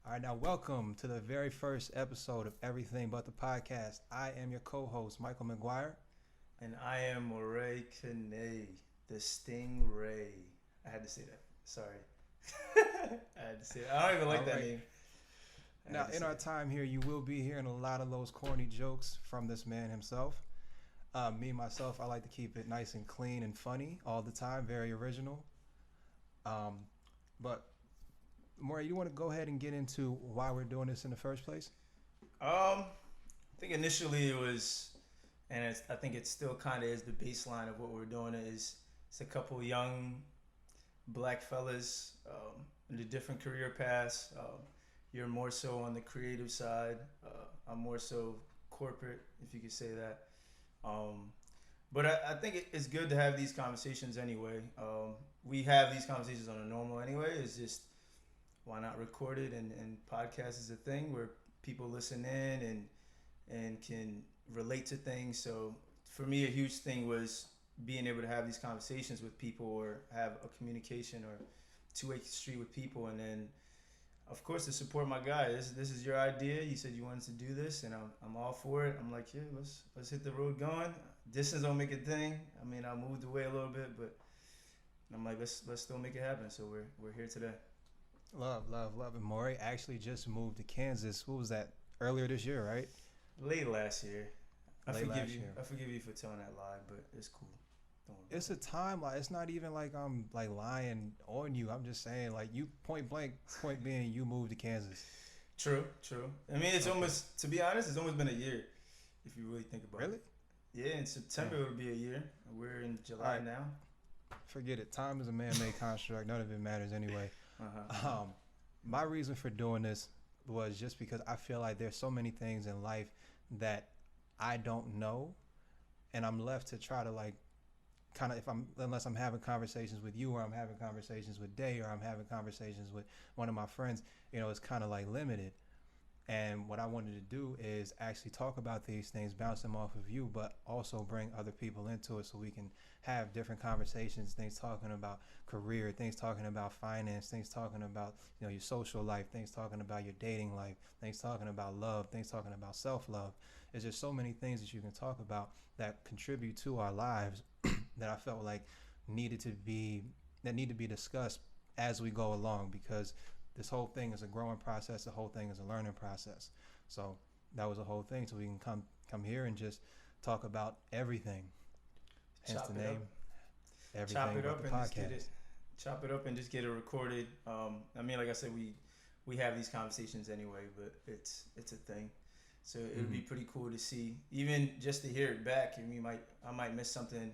All right, now welcome to the very first episode of Everything But the Podcast. I am your co-host, Michael McGuire. And I am Moray Kane, the Stingray. I had to say that. Sorry. I had to say that. I don't even like that name. Now, in our time here, you will be hearing a lot of those corny jokes from this man himself. Me, myself, I like to keep it nice and clean and funny all the time, very original. But, Moray, you want to go ahead and get into why we're doing this in the first place? I think initially it was, and I think it still kind of is the baseline of what we're doing is it's a couple young black fellas in the different career paths. You're more so on the creative side. I'm more so corporate, if you could say that. But I think it's good to have these conversations anyway. We have these conversations on a normal anyway. It's just why not record it, and podcast is a thing where people listen in and can relate to things. So for me, a huge thing was being able to have these conversations with people or have a communication or two-way street with people, and then of course to support my guy. This is your idea. You said you wanted to do this, and I'm all for it. I'm like, yeah, let's hit the road going. Distance don't make a thing. I mean, I moved away a little bit, but I'm like, let's still make it happen. So we're here today. Love. And Moray actually just moved to Kansas. What was that? Earlier this year, right? Late last year. I Late forgive last you. year. I forgive you for telling that lie, but it's cool. Don't worry. It's a time, like it's not even like I'm like lying on you. I'm just saying, like, you point blank, point being, you moved to Kansas. True. I mean, it's Okay. almost, to be honest, it's almost been a year, if you really think about Really? it. Yeah, in September Yeah. it'll be a year. We're in July Alright. now. Forget it. Time is a man-made construct. None of it matters anyway. Uh-huh. My reason for doing this was just because I feel like there's so many things in life that I don't know, and I'm left to try to like kind of unless I'm having conversations with you or I'm having conversations with Day or I'm having conversations with one of my friends, it's kind of like limited. And what I wanted to do is actually talk about these things, bounce them off of you, but also bring other people into it so we can have different conversations, things talking about career, things talking about finance, things talking about, your social life, things talking about your dating life, things talking about love, things talking about self-love. There's just so many things that you can talk about that contribute to our lives that I felt like need to be discussed as we go along, because this whole thing is a growing process. The whole thing is a learning process. So that was the whole thing. So we can come here and just talk about everything. Hence Chop the it name. up. Everything Chop it but up the and just get podcast. it. Chop it up and just get it recorded. I mean, like I said, we have these conversations anyway, but it's a thing. So it would be pretty cool to see, even just to hear it back. And I might miss something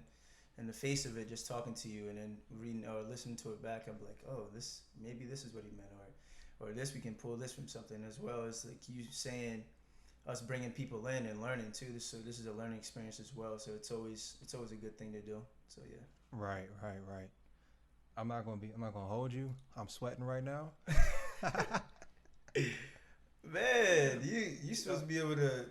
in the face of it, just talking to you, and then reading or listening to it back. I'm like, oh, maybe this is what he meant, or this, we can pull this from something, as well as like you saying, us bringing people in and learning too. So this is a learning experience as well. So it's always a good thing to do. So yeah. Right. I'm not gonna hold you. I'm sweating right now. Man, you supposed to be able to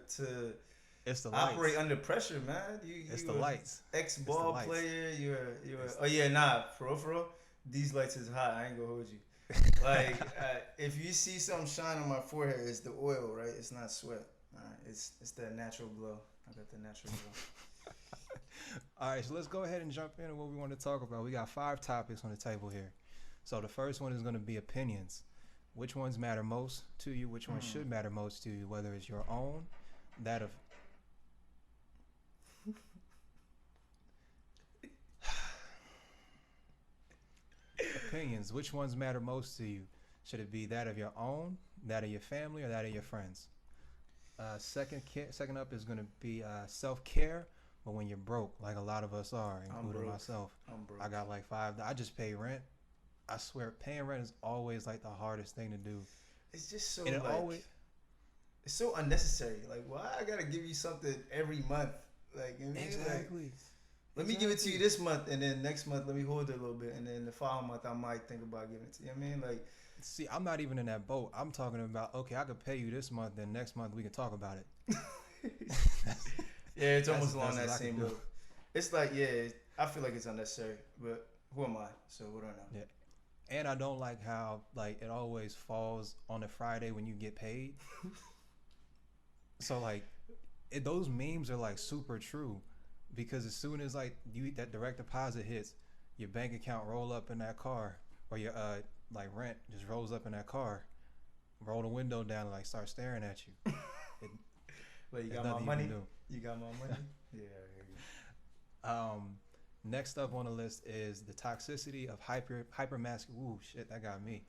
It's the lights. operate under pressure, man. It's you the a lights. Ex-ball lights. player. You're. Oh yeah, nah. For real. These lights is hot. I ain't gonna hold you. Like if you see something shine on my forehead, it's the oil, right? It's not sweat. It's that natural glow. I got the natural glow. All right, so let's go ahead and jump into what we want to talk about. We got 5 topics on the table here. So the first one is going to be opinions. Which ones matter most to you? Which ones should matter most to you? Whether it's your own, that of... Opinions. Which ones matter most to you? Should it be that of your own, that of your family, or that of your friends? Second up is going to be self-care, but when you're broke, like a lot of us are, including myself. I'm broke. I got like I just pay rent. I swear, paying rent is always like the hardest thing to do. It's just so And it like always, it's so unnecessary. Like, why I gotta give you something every month? Like, you know, like, exactly. let me give it to you this month, and then next month let me hold it a little bit, and then the following month I might think about giving it to you. I mean, like, See, I'm not even in that boat. I'm talking about, okay, I could pay you this month, then next month we can talk about it. yeah, it's almost That's along that what I can same do. boat. It's like, yeah, I feel like it's unnecessary, but who am I? So what do I know? Yeah. And I don't like how like it always falls on a Friday when you get paid. So like those memes are like super true because as soon as like you that direct deposit hits, your bank account roll up in that car or your like rent just rolls up in that car, roll the window down and like start staring at you. It, But you there's got my nothing money. you can do. You got my money. Yeah, I hear you. Next up on the list is the toxicity of hypermasculine. Ooh, shit, that got me.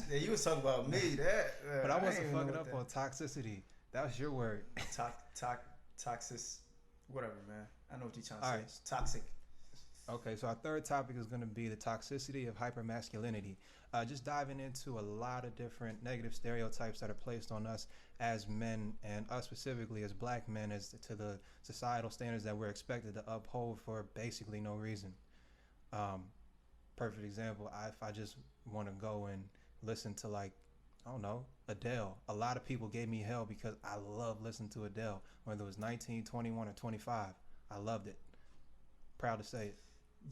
Yeah, you was talking about me. That. But I wasn't ain't know fucking what up on toxicity. That was your word. Toxic. Whatever, man. I know what you're trying to All say. right. It's toxic. Okay, so our third topic is going to be the toxicity of hypermasculinity. Just diving into a lot of different negative stereotypes that are placed on us as men and us specifically as black men as to the societal standards that we're expected to uphold for basically no reason. Perfect example, if I just want to go and listen to like, I don't know, Adele. A lot of people gave me hell because I love listening to Adele, whether it was 19, 21, or 25. I loved it. Proud to say it.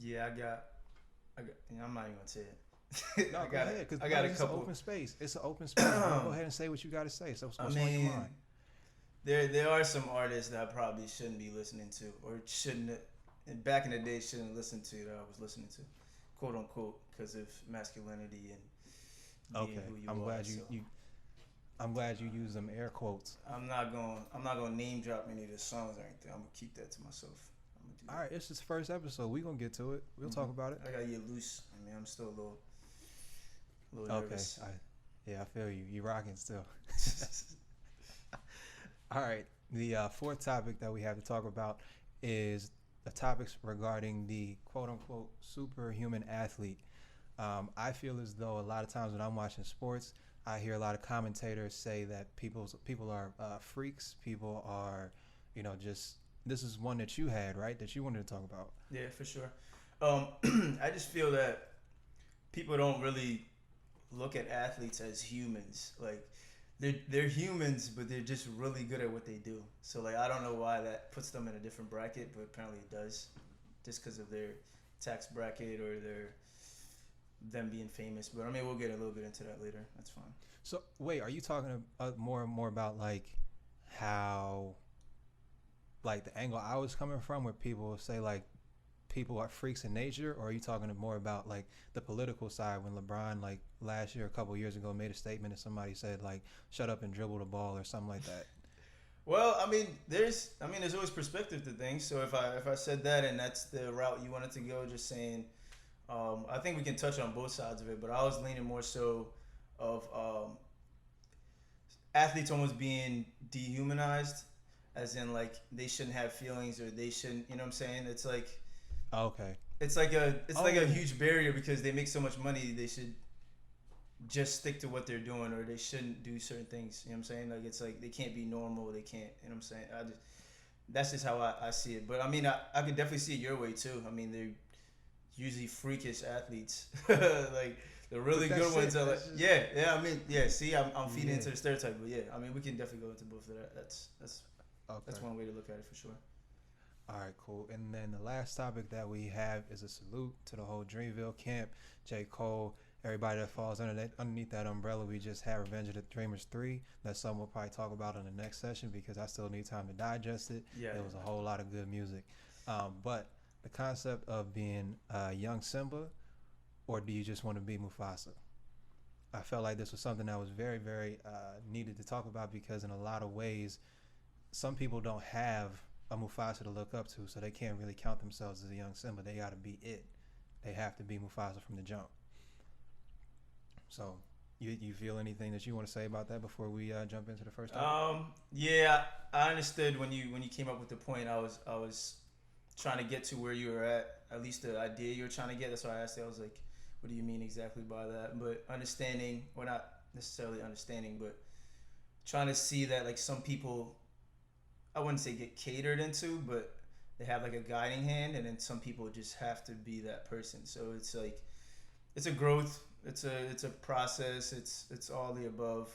Yeah, I got. I'm not even gonna say it. No, go ahead, because I got a it's couple. an open space. It's an open space. Go ahead and say what you got to say. So what's on your mind? There are some artists that I probably shouldn't be listening to, or shouldn't. Back in the day, shouldn't listen to that I was listening to, quote unquote, because of masculinity and being who you I'm are. glad you. I'm glad you use them air quotes. I'm not gonna name drop any of the songs or anything. I'm gonna keep that to myself. All right, it's just the first episode. We're gonna get to it. We'll talk about it. I gotta get loose. I mean, I'm still a little nervous. I feel you. You rocking still. All right. The fourth topic that we have to talk about is the topics regarding the quote unquote superhuman athlete. I feel as though a lot of times when I'm watching sports, I hear a lot of commentators say that people are freaks. People are, just this is one that you had, right? That you wanted to talk about. Yeah, for sure. I just feel that people don't really look at athletes as humans. Like they're humans, but they're just really good at what they do. So like I don't know why that puts them in a different bracket, but apparently it does, just because of their tax bracket or them being famous. But I mean, we'll get a little bit into that later. That's fine. So wait, are you talking more and more about like how, like the angle I was coming from, where people say like people are freaks in nature, or are you talking more about like the political side when LeBron like last year, a couple years ago, made a statement and somebody said like shut up and dribble the ball or something like that? Well, I mean, there's always perspective to things. So if I said that and that's the route you wanted to go, just saying, I think we can touch on both sides of it. But I was leaning more so of athletes almost being dehumanized, as in like they shouldn't have feelings or they shouldn't. You know what I'm saying? It's like. Okay. It's like a huge barrier because they make so much money. They should just stick to what they're doing, or they shouldn't do certain things. You know what I'm saying? Like it's like they can't be normal. They can't. You know what I'm saying? That's just how I see it. But I mean, I could definitely see it your way too. I mean, they're usually freakish athletes. Like the really good ones are like, yeah. I mean, yeah. See, I'm feeding into the stereotype, but yeah. I mean, we can definitely go into both of that. That's one way to look at it for sure. All right, cool. And then the last topic that we have is a salute to the whole Dreamville camp, J. Cole, everybody that falls underneath that umbrella. We just had Revenge of the Dreamers 3. That's something we'll probably talk about in the next session because I still need time to digest it. Yeah. It was a whole lot of good music. But the concept of being young Simba, or do you just want to be Mufasa? I felt like this was something that was very, very needed to talk about because in a lot of ways, some people don't have a Mufasa to look up to, so they can't really count themselves as a young Simba. They got to be it. They have to be Mufasa from the jump. So, you feel anything that you want to say about that before we jump into the first topic? Yeah, I understood when you came up with the point. I was trying to get to where you were at least the idea you were trying to get. That's why I asked you. I was like, what do you mean exactly by that? But understanding, or not necessarily understanding, but trying to see that like some people, I wouldn't say get catered into, but they have like a guiding hand, and then some people just have to be that person. So it's like it's a growth, it's a process, it's all the above.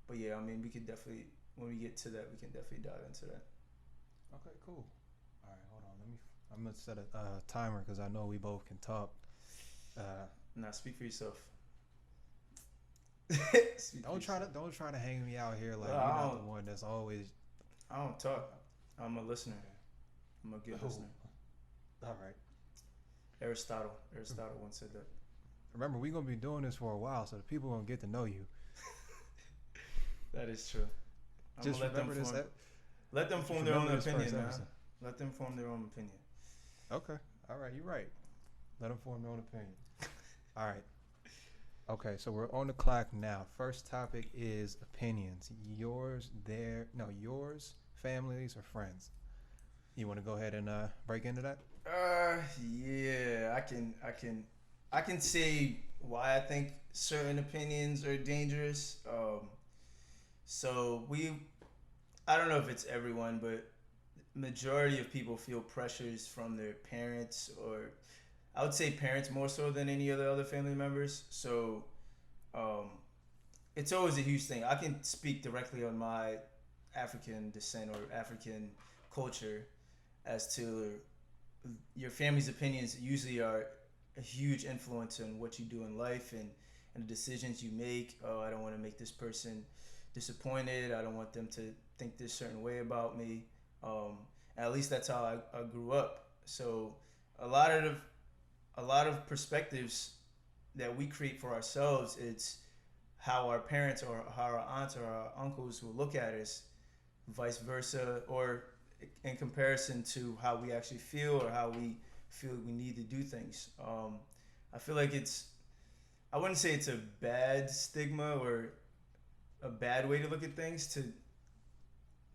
But yeah, I mean, we could definitely, when we get to that, we can definitely dive into that. Okay, cool. All right, hold on. I'm gonna set a timer because I know we both can talk. Nah, speak for yourself. Speak for yourself. Don't try to hang me out here like Well, you're not the one that's always. I don't talk. I'm a listener. I'm a good Oh, listener. all right. Aristotle once said that. Remember, we're gonna be doing this for a while, so the people gonna get to know you. That is true. I'm Just gonna remember this. let them form Just their own remember this opinion, first man. episode. Let them form their own opinion. Okay. All right. You're right. Let them form their own opinion. All right. Okay. So we're on the clock now. First topic is opinions. Yours, yours, families, or friends. You want to go ahead and break into that? Yeah, I can say why I think certain opinions are dangerous. So I don't know if it's everyone, but majority of people feel pressures from their parents, or I would say parents more so than any of the other family members. So, um, it's always a huge thing. I can speak directly on my African descent or African culture as to your family's opinions usually are a huge influence on what you do in life and the decisions you make. Oh, I don't want to make this person disappointed. I don't want them to think this certain way about me. Um, at least that's how I grew up. So a lot of perspectives that we create for ourselves, it's how our parents or how our aunts or our uncles will look at us, vice versa, or in comparison to how we actually feel or how we feel we need to do things. I feel like I wouldn't say it's a bad stigma or a bad way to look at things to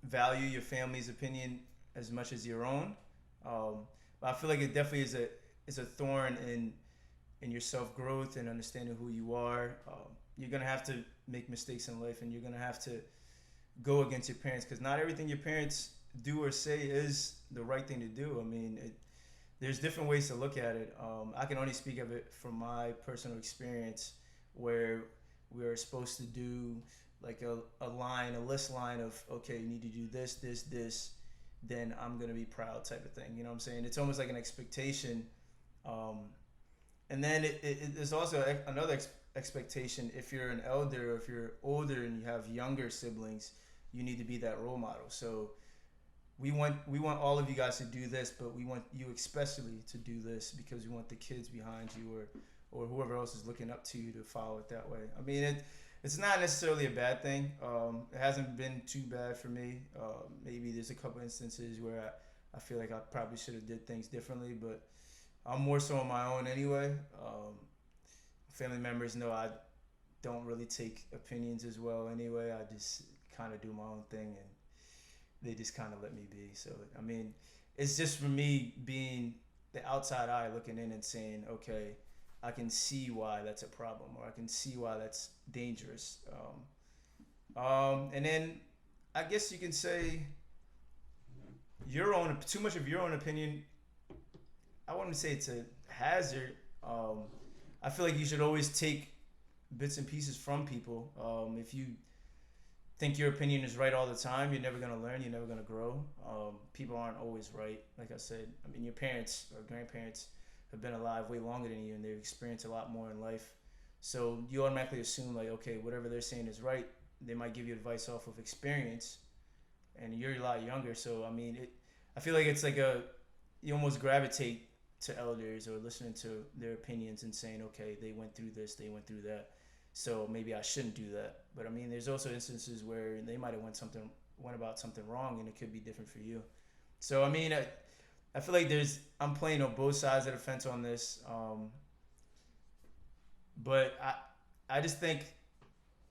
value your family's opinion as much as your own. But I feel like it definitely is a thorn in your self growth and understanding who you are. You're gonna have to make mistakes in life, and you're gonna have to go against your parents, because not everything your parents do or say is the right thing to do. I mean, there's different ways to look at it. I can only speak of it from my personal experience, where we are supposed to do like a list line of, okay, you need to do this, this, this, then I'm gonna be proud type of thing. You know what I'm saying? It's almost like an expectation. And then there's also another expectation. If you're an elder or if you're older and you have younger siblings, you need to be that role model. So we want all of you guys to do this, but we want you especially to do this because we want the kids behind you or whoever else is looking up to you to follow it that way. I mean, it's not necessarily a bad thing. It hasn't been too bad for me. Maybe there's a couple instances where I feel like I probably should have did things differently, but I'm more so on my own anyway. Family members know I don't really take opinions as well anyway. I just kind of do my own thing, and they just kind of let me be. So, I mean, it's just for me being the outside eye looking in and saying, okay, I can see why that's a problem, or I can see why that's dangerous. And then I guess you can say too much of your own opinion. I wouldn't say it's a hazard. I feel like you should always take bits and pieces from people. If you think your opinion is right all the time, you're never going to learn, you're never going to grow. People aren't always right. Like I said, I mean, your parents or grandparents have been alive way longer than you, and they've experienced a lot more in life. So you automatically assume, like, okay, whatever they're saying is right. They might give you advice off of experience, and you're a lot younger. So, I mean, I feel like it's like you almost gravitate to elders or listening to their opinions and saying, okay, they went through this, they went through that, so maybe I shouldn't do that. But I mean, there's also instances where they might have went about something wrong, and it could be different for you. So I mean, I feel like I'm playing on both sides of the fence on this. But I just think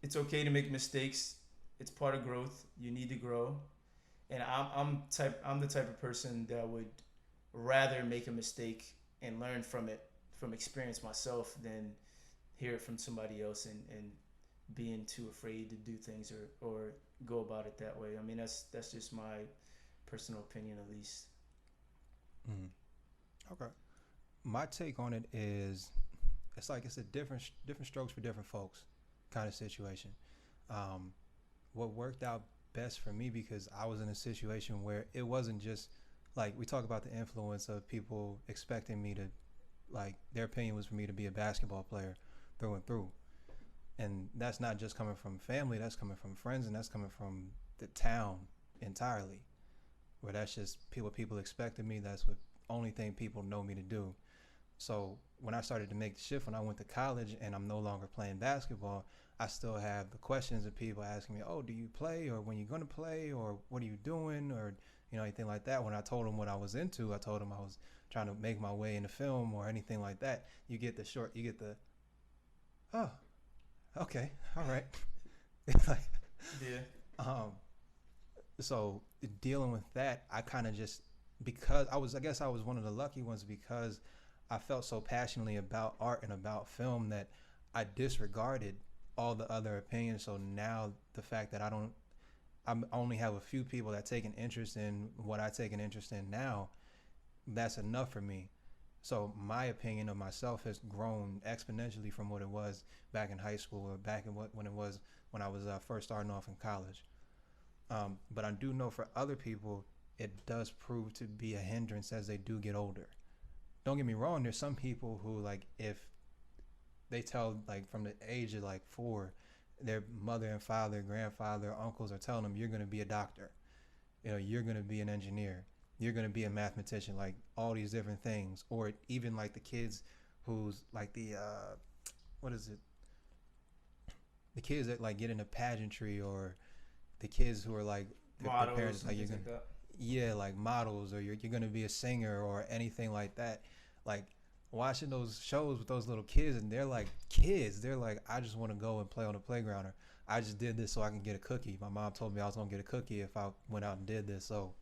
it's okay to make mistakes. It's part of growth. You need to grow, and I'm the type of person that would rather make a mistake and learn from it from experience myself than hear it from somebody else and being too afraid to do things or go about it that way. I mean, that's just my personal opinion, at least. Mm. Okay. My take on it is, it's like it's a different strokes for different folks kind of situation. What worked out best for me, because I was in a situation where it wasn't just like we talk about the influence of people expecting me to like their opinion was for me to be a basketball player through and through. And that's not just coming from family, that's coming from friends, and that's coming from the town entirely. Where that's just what people expect of me. That's what only thing people know me to do. So when I started to make the shift, when I went to college and I'm no longer playing basketball, I still have the questions of people asking me, "Oh, do you play? Or when you gonna play? Or what are you doing? Or anything like that." When I told them what I was into, I told them I was trying to make my way into film or anything like that. You get the, oh, okay, all right. It's like, Yeah. So dealing with that, I kind of just, because I guess I was one of the lucky ones, because I felt so passionately about art and about film that I disregarded all the other opinions. So now the fact that I only have a few people that take an interest in what I take an interest in now, that's enough for me. So my opinion of myself has grown exponentially from what it was back in high school, or back in when it was when I was first starting off in college. But I do know for other people, it does prove to be a hindrance as they do get older. Don't get me wrong, there's some people who, like, if they tell, like, from the age of like 4, their mother and father, grandfather, uncles are telling them, you're going to be a doctor, you're going to be an engineer, you're going to be a mathematician, like all these different things. Or even like the kids who's like what is it, the kids that like get into pageantry, or the kids who are like their parents, like, you're gonna, like, yeah, like models, or you're gonna be a singer or anything like that. Like, watching those shows with those little kids, and they're like kids, they're like, I just want to go and play on the playground, or I just did this so I can get a cookie. My mom told me I was gonna get a cookie if I went out and did this, so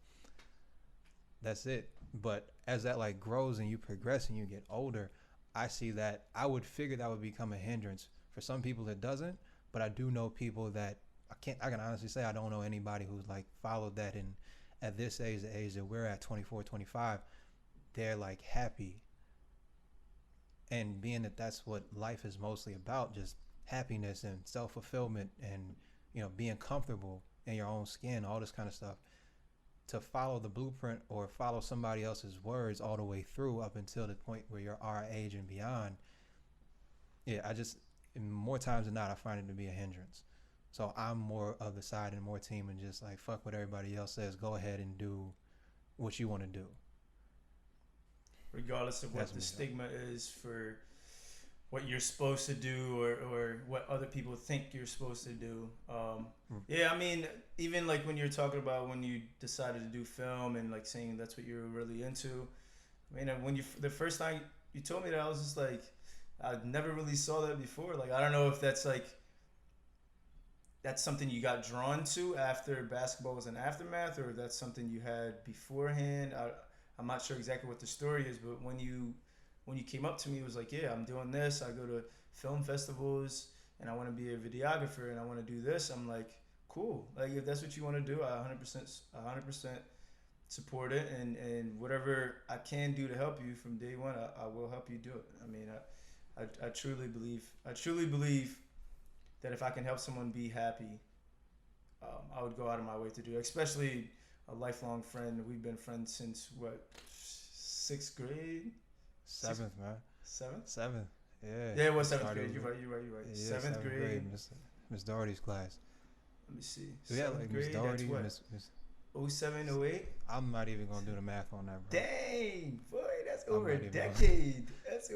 that's it. But as that like grows and you progress and you get older, I see that I would figure that would become a hindrance. For some people it doesn't, but I do know people that I can honestly say I don't know anybody who's like followed that, and at this age, the age that we're at, 24, 25, they're like happy. And being that that's what life is mostly about, just happiness and self-fulfillment, and being comfortable in your own skin, all this kind of stuff. To follow the blueprint or follow somebody else's words all the way through up until the point where you're our age and beyond, yeah, I just, more times than not, I find it to be a hindrance. So I'm more of the side and more team, and just like, fuck what everybody else says, go ahead and do what you want to do, regardless of what the stigma is for what you're supposed to do, or what other people think you're supposed to do. Yeah, I mean, even like when you're talking about when you decided to do film and like saying that's what you're really into. I mean, when the first time you told me that, I was just like, I never really saw that before. Like, I don't know if that's something you got drawn to after basketball was an aftermath, or if that's something you had beforehand. I'm not sure exactly what the story is, but when you came up to me, it was like, yeah, I'm doing this. I go to film festivals, and I want to be a videographer, and I want to do this. I'm like, cool. Like, if that's what you want to do, I 100% support it, and whatever I can do to help you from day one, I will help you do it. I mean, I truly believe that if I can help someone be happy, I would go out of my way to do it. Especially a lifelong friend. We've been friends since what, 6th grade? Seventh, man. Seventh. Yeah. Yeah, it was 7th grade. You're right. Yeah, 7th grade. Miss Doherty's class. Let me see. Yeah, like Miss Doherty. Miss 07, 08? I'm not even gonna do the math on that, bro. Dang, boy, that's over a decade.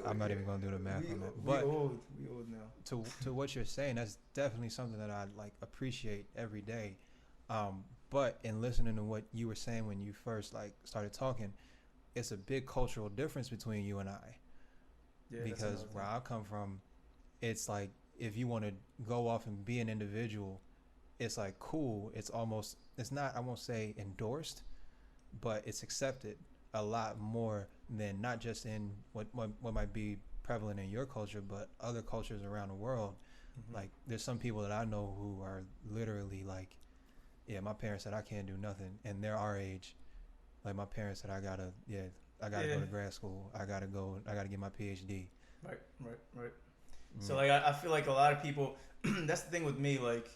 I'm not even gonna do the math on that. But we old now. To what you're saying, that's definitely something that I like appreciate every day. But in listening to what you were saying when you first like started talking, it's a big cultural difference between you and I. Yeah, because where I come from, it's like, if you want to go off and be an individual, it's like cool. It's almost, it's not, I won't say endorsed, but it's accepted a lot more than not just in what might be prevalent in your culture, but other cultures around the world. Mm-hmm. Like, there's some people that I know who are literally like, yeah, my parents said I can't do nothing, and they're our age. Like, my parents said I gotta go to grad school. I gotta get my PhD. Right. Mm-hmm. So like, I feel like a lot of people, that's the thing with me. Like,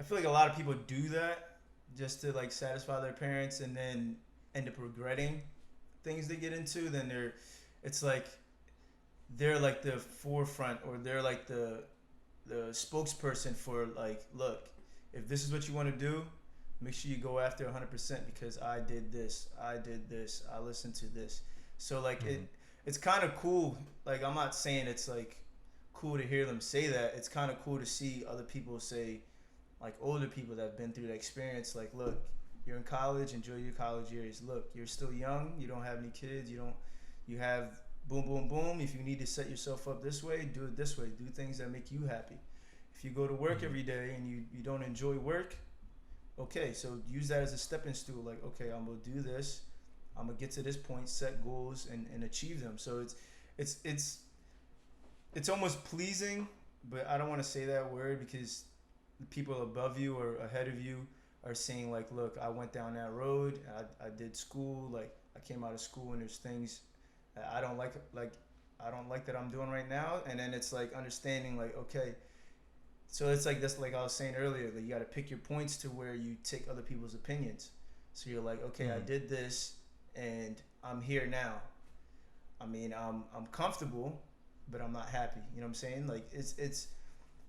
I feel like a lot of people do that just to like satisfy their parents, and then end up regretting things they get into. Then it's like, they're like the forefront, or they're like the spokesperson for like, look, if this is what you want to do, make sure you go after 100% because I did this, I listened to this. So like it's kind of cool. Like I'm not saying it's like cool to hear them say that. It's kind of cool to see other people say, like older people that have been through the experience, like, look, you're in college, enjoy your college years. Look, you're still young, you don't have any kids, you have boom, boom, boom. If you need to set yourself up this way, do it this way. Do things that make you happy. If you go to work every day and you don't enjoy work, okay, so use that as a stepping stool. Like, okay, I'm gonna do this. I'm gonna get to this point, set goals, and achieve them. So it's almost pleasing, but I don't want to say that word because the people above you or ahead of you are saying like, look, I went down that road. I did school. Like I came out of school and there's things that I don't like I don't like that I'm doing right now. And then it's like understanding like, okay, so it's like this, like I was saying earlier, that you got to pick your points to where you take other people's opinions. So you're like, okay, I did this and I'm here now. I mean, I'm comfortable, but I'm not happy. You know what I'm saying? Like it's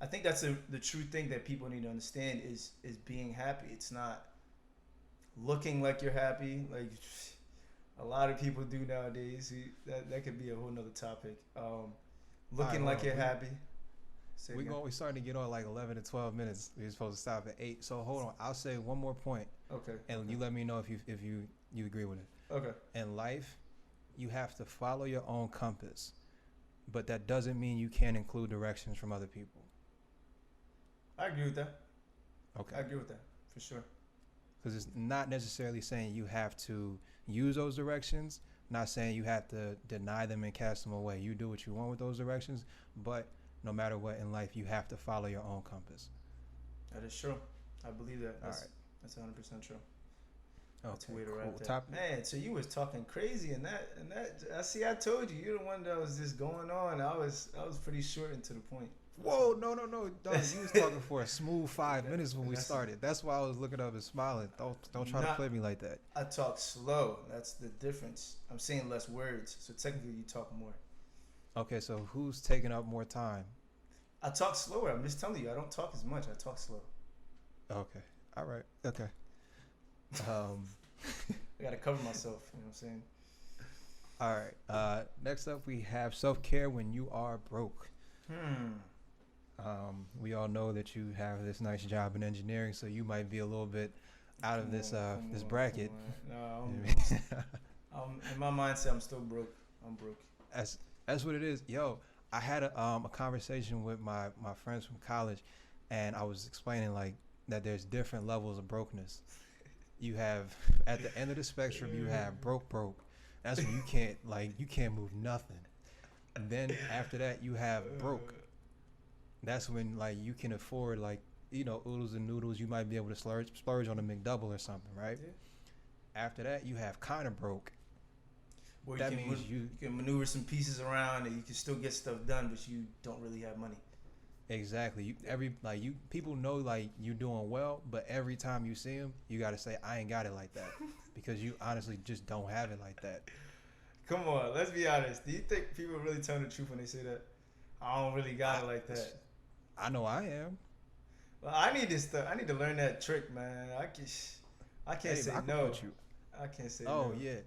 I think that's the true thing that people need to understand is being happy. It's not looking like you're happy. Like a lot of people do nowadays. That could be a whole nother topic. Looking right, like you're happy. We starting to get on like 11 to 12 minutes. We're supposed to stop at 8. So hold on. I'll say one more point. Okay. And you let me know if you agree with it. Okay. In life, you have to follow your own compass, but that doesn't mean you can't include directions from other people. I agree with that. Okay. I agree with that for sure. Because it's not necessarily saying you have to use those directions. Not saying you have to deny them and cast them away. You do what you want with those directions, but no matter what in life, you have to follow your own compass. That is true. I believe that. All right. That's 100% true. Okay, Way to cool. wrap that. Man, so you was talking crazy and that. I see. I told you, you're the one that was just going on. I was pretty short and to the point. Whoa, no, dog, you was talking for a smooth 5 minutes when we started. That's why I was looking up and smiling. Don't try to play me like that. I talk slow. That's the difference. I'm saying less words, so technically you talk more. Okay, so who's taking up more time? I talk slower. I'm just telling you, I don't talk as much. I talk slow. Okay. All right. Okay. I gotta cover myself. You know what I'm saying? All right. Next up, we have self-care when you are broke. We all know that you have this nice job in engineering, so you might be a little bit out of this bracket. No, in my mindset, I'm still broke. I'm broke. That's what it is. Yo, I had a conversation with my friends from college, and I was explaining like that there's different levels of brokenness. You have at the end of the spectrum, you have broke. That's when you can't move nothing. And then after that, you have broke. That's when like you can afford like oodles and noodles. You might be able to splurge on a McDouble or something, right? Yeah. After that, you have kind of broke. Well, that means you can maneuver some pieces around and you can still get stuff done, but you don't really have money. Exactly. People know like you doing well, but every time you see them, you got to say I ain't got it like that because you honestly just don't have it like that. Come on, let's be honest. Do you think people really tell the truth when they say that? I don't really got it like that. I know I am. Well, I need this stuff. I need to learn that trick, man. I can't say no. I can't say no. Oh yeah.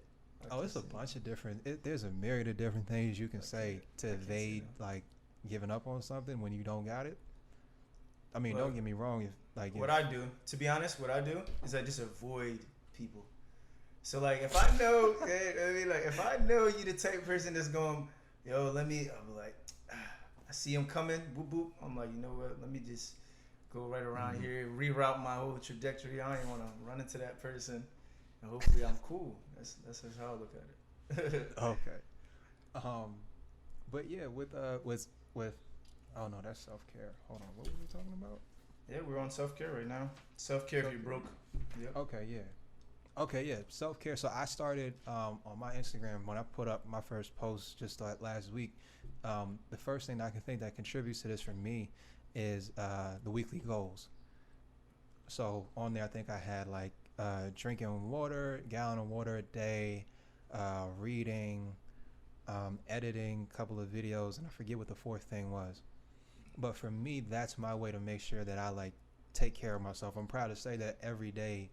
It's a bunch of different. There's a myriad of different things you can say to evade like giving up on something when you don't got it. I mean, don't get me wrong. I do, to be honest, what I do is I just avoid people. So like, if I know, if I know you the type of person that's going, I'm like, I see him coming, boop boop. I'm like, you know what? Let me just go right around here, reroute my whole trajectory. I don't want to run into that person, and hopefully I'm cool. That's how I look at it. Okay. But yeah, with oh no, that's self care. Hold on, what were we talking about? Yeah, we're on self care right now. Self care if you're broke. Yep. Okay, yeah. Self care. So I started on my Instagram when I put up my first post just last week. The first thing I can think that contributes to this for me is the weekly goals. So on there, I think I had like drinking water, gallon of water a day, reading, editing a couple of videos, and I forget what the fourth thing was. But for me, that's my way to make sure that I like take care of myself. I'm proud to say that every day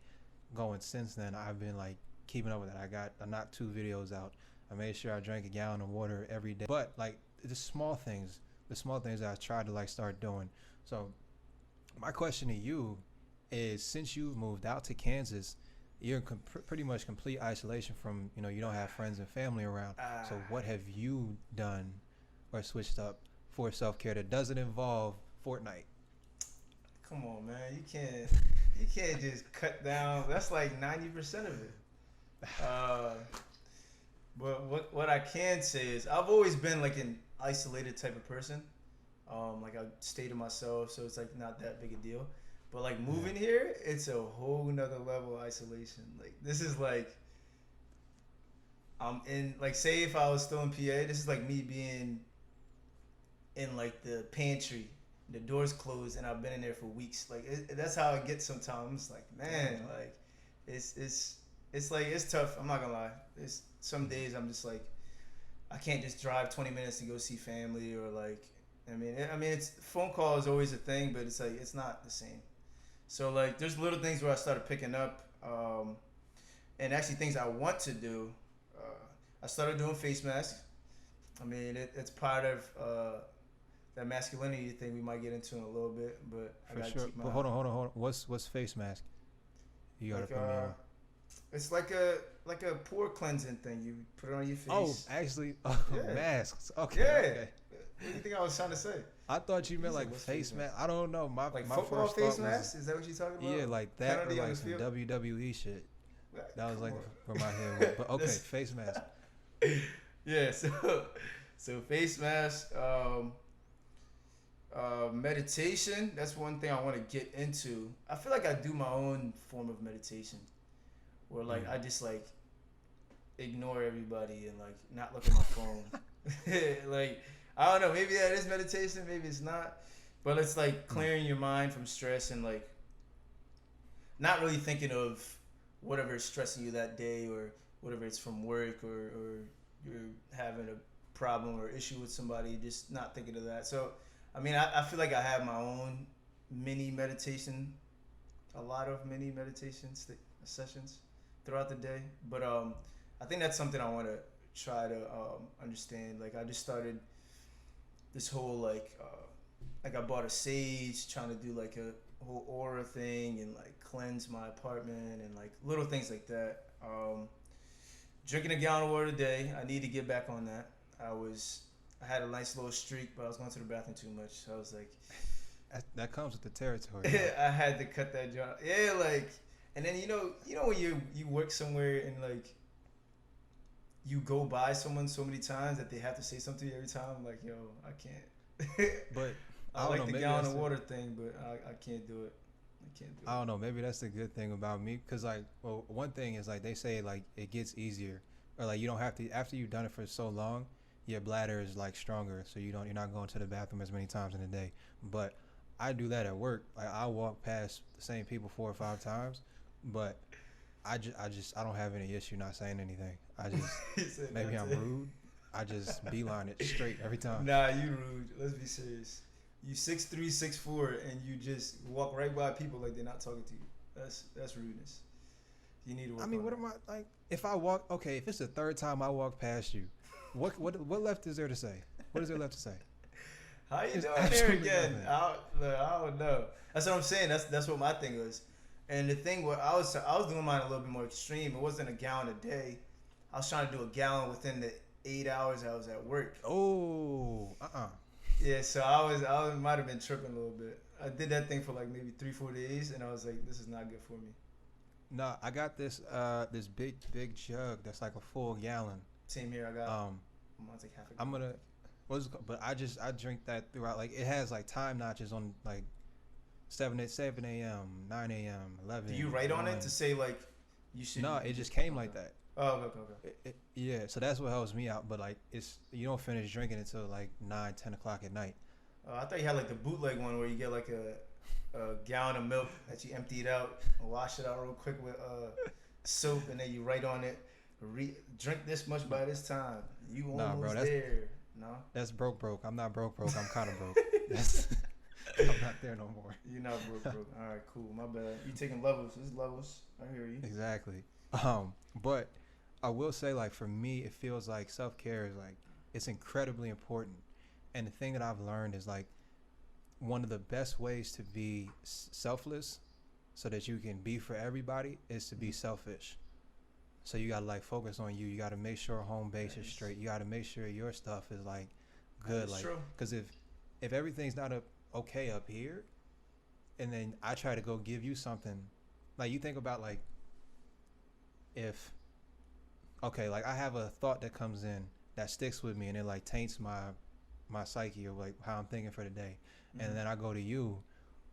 going since then, I've been like keeping up with it. I knocked 2 videos out. I made sure I drank a gallon of water every day. But like the small things that I tried to like start doing. So my question to you is, since you've moved out to Kansas, you're in pretty much complete isolation from, you don't have friends and family around. So what have you done or switched up for self-care that doesn't involve Fortnite? Come on, man. You can't just cut down. That's like 90% of it. But what I can say is I've always been like an isolated type of person. Like I stay to myself, so it's like not that big a deal. But like moving here, it's a whole nother level of isolation. Like this is like I'm in, like, say if I was still in PA, this is like me being in like the pantry, the doors closed, and I've been in there for weeks. Like that's how it gets sometimes. Like, man, like it's like it's tough. I'm not gonna lie. It's some days I'm just like I can't just drive 20 minutes to go see family, or like I mean it's phone call is always a thing, but it's like it's not the same. So like there's little things where I started picking up, and actually things I want to do. I started doing face masks. I mean it's part of that masculinity thing we might get into in a little bit, but I gotta sure. keep my But hold on. What's face mask? You gotta like, put me on. it's like a pore cleansing thing. You put it on your face. Oh, actually, Yeah. masks. Okay. Yeah. Okay. What do you think I was trying to say? I thought you meant He's like, like what's face face mask. mask? I don't know. My Like my football first face thought was, masks? Is that what you're talking about? yeah, like that, or Penalty on like the some field? WWE shit. That was Come like on. where my head went. But okay, That's- face mask. Yeah. So face mask. Meditation. That's one thing I want to get into. I feel like I do my own form of meditation, where like I just like ignore everybody and like not look at my phone. Like I don't know. Maybe that is meditation. Maybe it's not. But it's like clearing your mind from stress and like not really thinking of whatever is stressing you that day, or whatever it's from work, or you're having a problem or issue with somebody, just not thinking of that. So I mean I feel like I have my own mini meditation, a lot of mini meditation sessions throughout the day. But I think that's something I want to try to understand. Like I just started this whole like I bought a sage, trying to do like a whole aura thing and like cleanse my apartment and like little things like that. Drinking a gallon of water a day. I need to get back on that. I had a nice little streak, but I was going to the bathroom too much. So I was like, That comes with the territory. I had to cut that job. Yeah, like, and then you know when you work somewhere and like you go by someone so many times that they have to say something to you every time. Like, yo, I can't. But I don't like know, the maybe gallon that's of water thing, but I can't do it. I don't know. Maybe that's the good thing about me, because like, well, one thing is like they say like it gets easier, or like you don't have to, after you've done it for so long, your bladder is like stronger, so you're not going to the bathroom as many times in a day. But I do that at work. Like I walk past the same people 4 or 5 times, but I don't have any issue not saying anything. I just maybe I'm rude. I just beeline it straight every time. Nah, you rude. Let's be serious. You 6'3", 6'4", and you just walk right by people like they're not talking to you. That's rudeness. You need to work. I mean, on what that. am I like? If I walk, okay, if it's the 3rd time I walk past you, what left is there to say? What is there left to say? How you It's doing here absolutely again? nothing. I don't know. That's what I'm saying. That's what my thing was. And the thing what I was doing mine a little bit more extreme. It wasn't a gallon a day. I was trying to do a gallon within the 8 hours I was at work. Oh, Yeah, so I might have been tripping a little bit. I did that thing for like maybe 3-4 days, and I was like, this is not good for me. No, I got this this big jug that's like a full gallon. Same here. I got. I'm gonna take half a I'm gallon. gonna what's it called? But I drink that throughout. Like it has like time notches on like 7 a.m., 9 a.m., 11. Do you write on 1. it to say like you should? No, it just came like that. Oh, okay. Yeah, so that's what helps me out. But like you don't finish drinking until like 9, 10 o'clock at night. I thought you had like the bootleg one where you get like a gallon of milk that you empty it out and wash it out real quick with soap, and then you write on it drink this much by this time. You Nah, almost bro, that's there. No, that's broke. I'm not broke. I'm kind of broke. That's, I'm not there no more. you're not broke. All right, cool. My bad. You taking levels? It's levels. I hear you. Exactly. But I will say, like, for me, it feels like self-care is like it's incredibly important. And the thing that I've learned is like one of the best ways to be selfless so that you can be for everybody is to be selfish. So you gotta like focus on you. You gotta make sure home base is straight. You gotta make sure your stuff is like good. That's Like, true. cause if everything's not okay up here, and then I try to go give you something, like you think about like if okay, like I have a thought that comes in that sticks with me and it like taints my psyche or like how I'm thinking for the day, Mm-hmm. and then I go to you,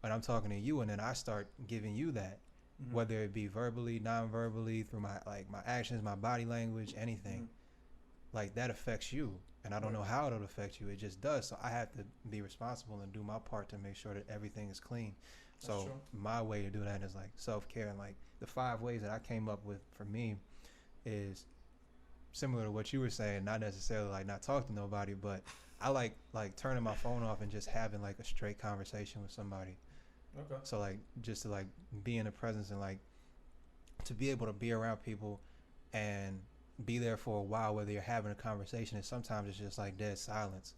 and I'm talking to you, and then I start giving you that, Mm-hmm. whether it be verbally, non-verbally, through my like my actions, my body language, anything, like that affects you, and I don't Right. know how it'll affect you. It just does. So I have to be responsible and do my part to make sure that everything is clean. That's So true. my way to do that is like self-care, and like the 5 ways that I came up with for me is similar to what you were saying. Not necessarily like not talk to nobody, but I like turning my phone off and just having like a straight conversation with somebody. Okay. So like just to like be in the presence and like to be able to be around people and be there for a while, whether you're having a conversation and sometimes it's just like dead silence,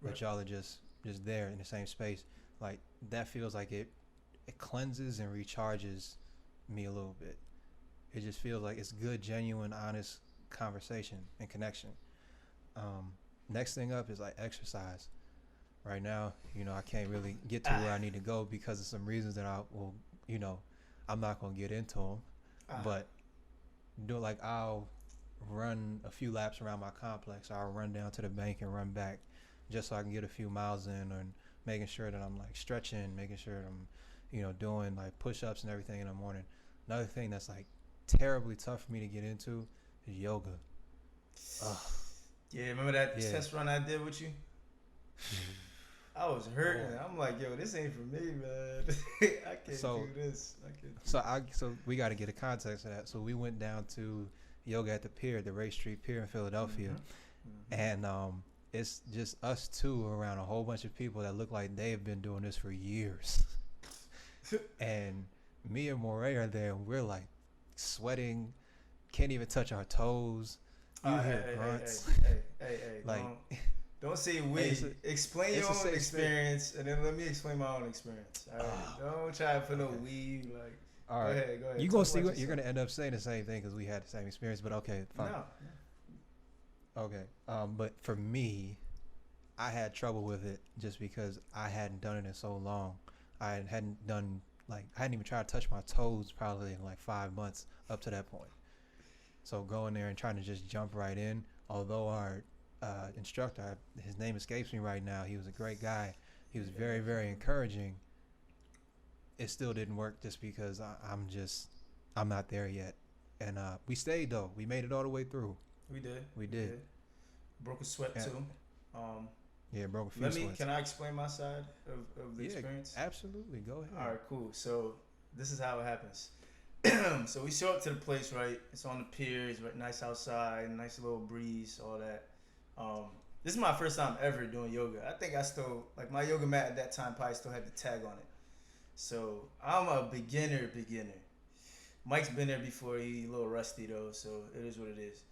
Right. but y'all are just there in the same space. Like that feels like it cleanses and recharges me a little bit. It just feels like it's good, genuine, honest conversation and connection. Next thing up is like exercise. Right now, I can't really get to where I need to go because of some reasons that I will, I'm not gonna get into them. But I'll run a few laps around my complex. I'll run down to the bank and run back, just so I can get a few miles in, and making sure that I'm like stretching, making sure that I'm, doing like push-ups and everything in the morning. Another thing that's like terribly tough for me to get into is yoga. Ugh. Yeah, remember that Yeah. test run I did with you? I was hurting. I'm like, yo, this ain't for me, man. I can't So- do this. I can't. So we got to get a context of that. So we went down to yoga at the pier, the Ray Street Pier in Philadelphia, Mhm. and it's just us two around a whole bunch of people that look like they have been doing this for years. And me and Moray are there, and we're like sweating, can't even touch our toes. You hear grunts. Hey, Like, don't say we. Explain it's your a own safe experience, and then let me explain my own experience. All right? Don't try to put no Okay. we. Like, All go right, ahead. you Talk gonna see about what you're yourself. gonna end up saying the same thing because we had the same experience. But okay, fine. No. Okay. But for me, I had trouble with it just because I hadn't done it in so long. I hadn't even tried to touch my toes probably in like 5 months up to that point. So going there and trying to just jump right in, although our instructor, his name escapes me right now, he was a great guy. He was very, very encouraging. It still didn't work just because I'm not there yet. And we stayed though. We made it all the way through. We did. We did. Broke a sweat Yeah. too. Yeah, broke a few sweats. Can I explain my side of the Yeah, experience? absolutely. Go ahead. All right, cool. So this is how it happens. So we show up to the place, right? It's on the pier. It's right, nice outside, nice little breeze, all that. This is my first time ever doing yoga. I think I still like my yoga mat at that time. Probably still had the tag on it. So I'm a beginner. Mike's been there before. He's a little rusty though, so it is what it is.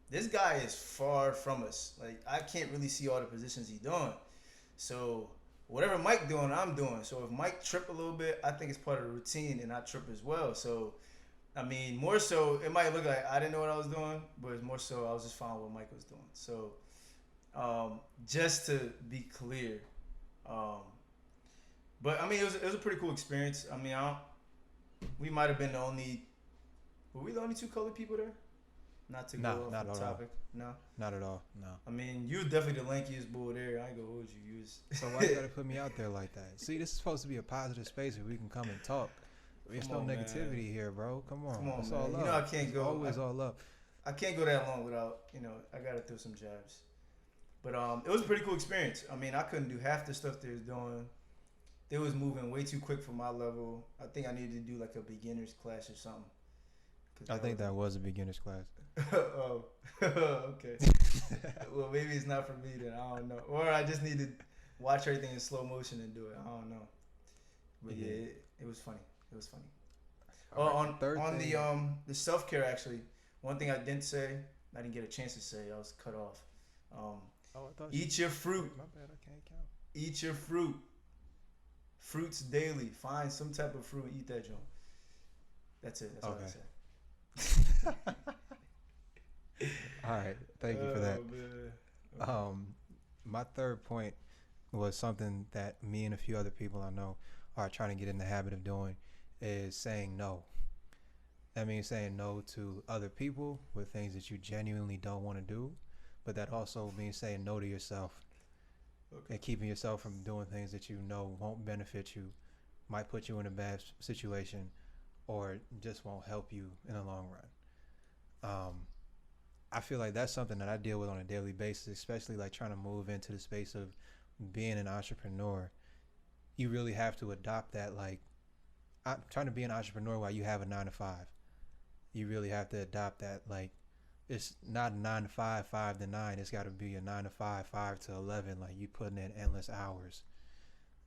This guy is far from us. Like I can't really see all the positions he's doing. So whatever Mike doing, I'm doing. So if Mike trip a little bit, I think it's part of the routine, and I trip as well. So I mean, more so, it might look like I didn't know what I was doing, but it's more so I was just following what Mike was doing. So just to be clear, but I mean, it was a pretty cool experience. I mean, we might have been the only. Were we the only 2 colored people there? Not to go off not the at all. topic. No. Not at all. No. I mean, you was definitely the lankiest bull there. I ain't gonna hold you. You was. So why you gotta put me out there like that? See, this is supposed to be a positive space where we can come and talk. There's Come no on, man. negativity here, bro. Come on. Come on, It's man. all You love. know I can't It's go- always all love. I can't go that long without, I gotta throw some jabs. But it was a pretty cool experience. I mean, I couldn't do half the stuff they was doing. They was moving way too quick for my level. I think I needed to do like a beginner's class or something. 'Cause I think that was a beginner's class. Oh, okay. Well, maybe it's not for me then. I don't know. Or I just need to watch everything in slow motion and do it. I don't know. But yeah, Yeah. it was funny. It was funny. All right, third On thing. the self care actually, one thing I didn't say, I didn't get a chance to say, I was cut off. Um, Oh, I thought eat your fruit. my bad. I can't count. Eat your fruit. Fruits daily. Find some type of fruit and eat that joint. That's it. That's all I Okay. said. All right. Thank you for that. Man. My third point was something that me and a few other people I know are trying to get in the habit of doing is saying no. That means saying no to other people with things that you genuinely don't want to do, but that also means saying no to yourself and keeping yourself from doing things that you know won't benefit you, might put you in a bad situation, or just won't help you in the long run. I feel like that's something that I deal with on a daily basis, especially like trying to move into the space of being an entrepreneur. You really have to adopt that. Like, I'm trying to be an entrepreneur while you have a 9 to 5. You really have to adopt that. Like, it's not a 9 to 5, 5 to 9. It's got to be a 9 to 5, 5 to 11. Like, you putting in endless hours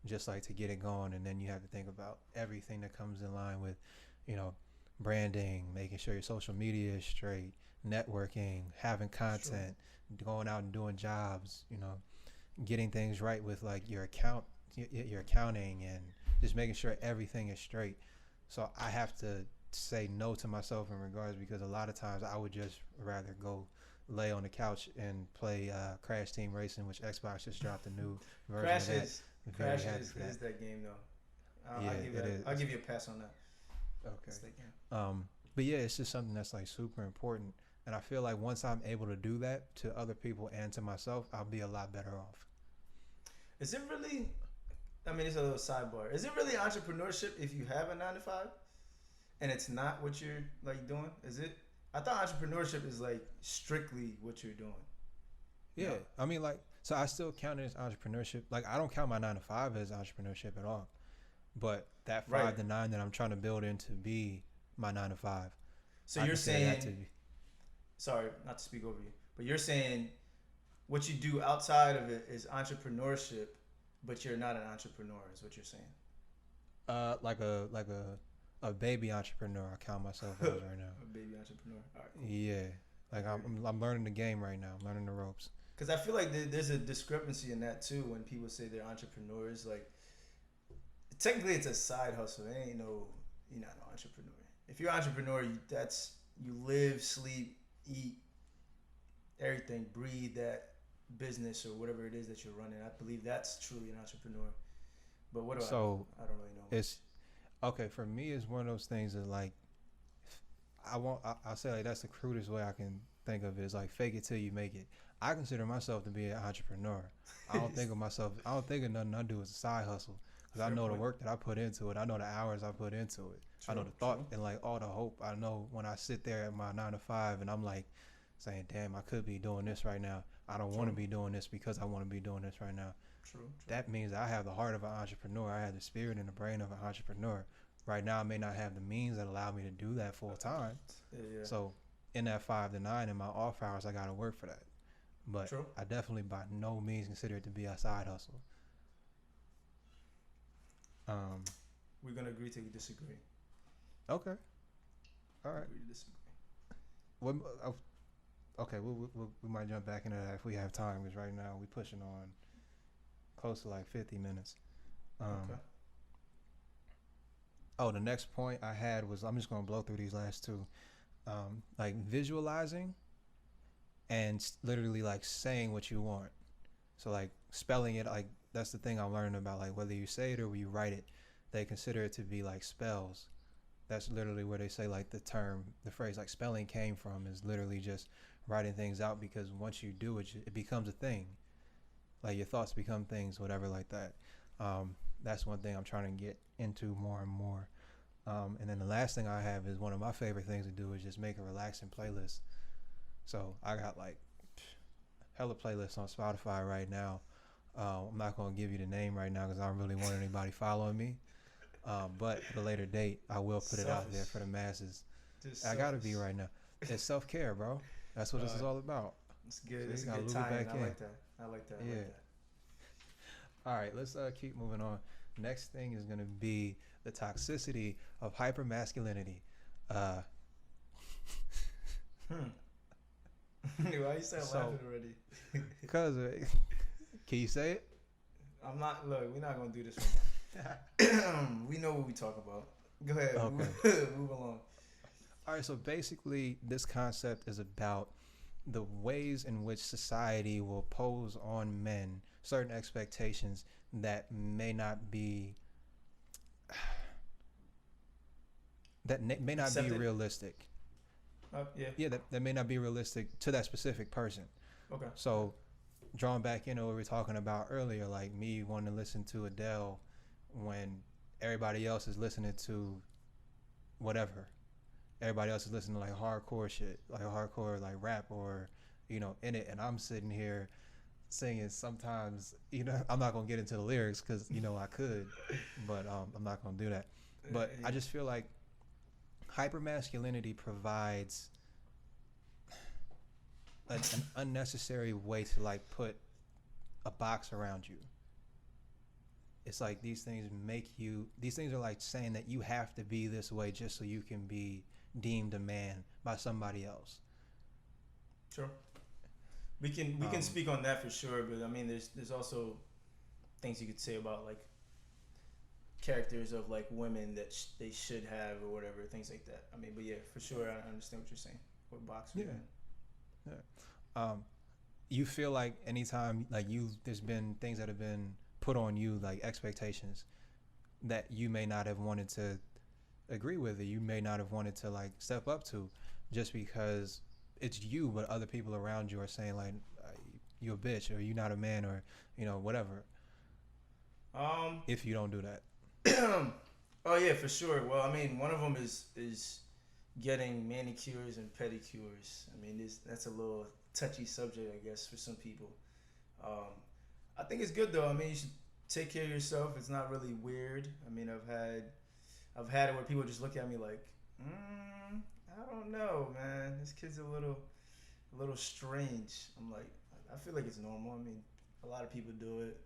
just like to get it going. And then you have to think about everything that comes in line with, you know, branding, making sure your social media is straight, networking, having content, going out and doing jobs, you know, getting things right with like your accounting, and just making sure everything is straight. So I have to say no to myself in regards, because a lot of times I would just rather go lay on the couch and play Crash Team Racing, which Xbox just dropped a new version Crash of that. is Very Crash happy is, for that. is that game though. Yeah, I'll give you a pass on that. Okay. It's that game. But yeah, it's just something that's like super important. And I feel like once I'm able to do that to other people and to myself, I'll be a lot better off. Is it really? I mean, it's a little sidebar. Is it really entrepreneurship if you have a 9 to 5, and it's not what you're like doing? Is it? I thought entrepreneurship is like strictly what you're doing. Yeah. No. I mean, like, so I still count it as entrepreneurship. Like, I don't count my 9 to 5 as entrepreneurship at all. But that 5 to 9 that I'm trying to build into be my 9 to 5. So I you're consider saying, that to be, sorry, not to speak over you, but you're saying what you do outside of it is entrepreneurship, but you're not an entrepreneur, is what you're saying. like a baby entrepreneur. I count myself as right now. A baby entrepreneur. All right, cool. Yeah. Like I'm learning the game right now. I'm learning the ropes. Because I feel like there's a discrepancy in that too when people say they're entrepreneurs. Like, technically, it's a side hustle. It ain't no, you're not an entrepreneur. If you're an entrepreneur, you live, sleep, eat, everything, breathe that business or whatever it is that you're running. I believe that's truly an entrepreneur. But what do I don't really know. It's okay for me. It's one of those things that like I'll say like that's the crudest way I can think of it, is like fake it till you make it. I consider myself to be an entrepreneur. I don't think of myself. I don't think of nothing I do as a side hustle, because I know the work that I put into it. I know the hours I put into it. I know the thought and like all the hope. I know when I sit there at my 9 to 5 and I'm like saying, "Damn, I could be doing this right now. I don't want to be doing this because I want to be doing this right now." True. That means I have the heart of an entrepreneur. I have the spirit and the brain of an entrepreneur. Right now, I may not have the means that allow me to do that full time. Yeah. So, in that 5 to 9, in my off hours, I got to work for that. But I definitely by no means consider it to be a side hustle. We're gonna agree to disagree. Okay. All right. Agree to disagree. Okay, we might jump back into that if we have time, because right now we're pushing on close to like 50 minutes. Okay. Oh, the next point I had was, I'm just going to blow through these last two. Like visualizing and literally like saying what you want. So like spelling it, like that's the thing I'm learning about, like whether you say it or you write it, they consider it to be like spells. That's literally where they say like the phrase like spelling came from, is literally just writing things out, because once you do it, it becomes a thing. Like your thoughts become things, whatever like that. That's one thing I'm trying to get into more and more. And then the last thing I have is one of my favorite things to do is just make a relaxing playlist. So I got like hella playlists on Spotify right now. I'm not going to give you the name right now because I don't really want anybody following me. But at a later date, I will put it out there for the masses. Just I gotta be selfish. right now. It's self care, bro. That's what this is all about. It's good. So It's just a gotta good loop it timing. back I in. like that. I like that. I Yeah. like that. All right, let's keep moving on. Next thing is gonna be the toxicity of hypermasculinity. Uh, Hmm. Why you start so, laughing already? cause can you say it? I'm not. Look, we're not gonna do this right now. We know what we talk about. Go ahead. Okay. Move along. All right, so basically, this concept is about the ways in which society will pose on men certain expectations that may not be may not be Accepted. realistic. Yeah. Yeah, that may not be realistic to that specific person. Okay. So, drawing back into what we were talking about earlier, like me wanting to listen to Adele when everybody else is listening to whatever. Everybody else is listening to like hardcore shit, like hardcore like rap or in it, and I'm sitting here singing. Sometimes I'm not gonna get into the lyrics because I could, but I'm not gonna do that. But I just feel like hypermasculinity provides an unnecessary way to like put a box around you. It's like these things are like saying that you have to be this way just so you can be deemed a man by somebody else. Sure. We can speak on that for sure, but I mean, there's also things you could say about like characters of like women that they should have or whatever, things like that. I mean, but yeah, for sure, I understand what you're saying. What box? Yeah. Yeah. You feel like anytime like there's been things that have been put on you, like expectations that you may not have wanted to agree with, or you may not have wanted to like step up to, just because it's you, but other people around you are saying like you a bitch or you not a man or whatever. If you don't do that. Oh yeah, for sure. Well, I mean, one of them is getting manicures and pedicures. I mean, that's a little touchy subject, I guess, for some people. Um, I think it's good though. I mean, you should take care of yourself. It's not really weird. I mean, I've had it where people just look at me like, I don't know, man. This kid's a little strange. I'm like, I feel like it's normal. I mean, a lot of people do it.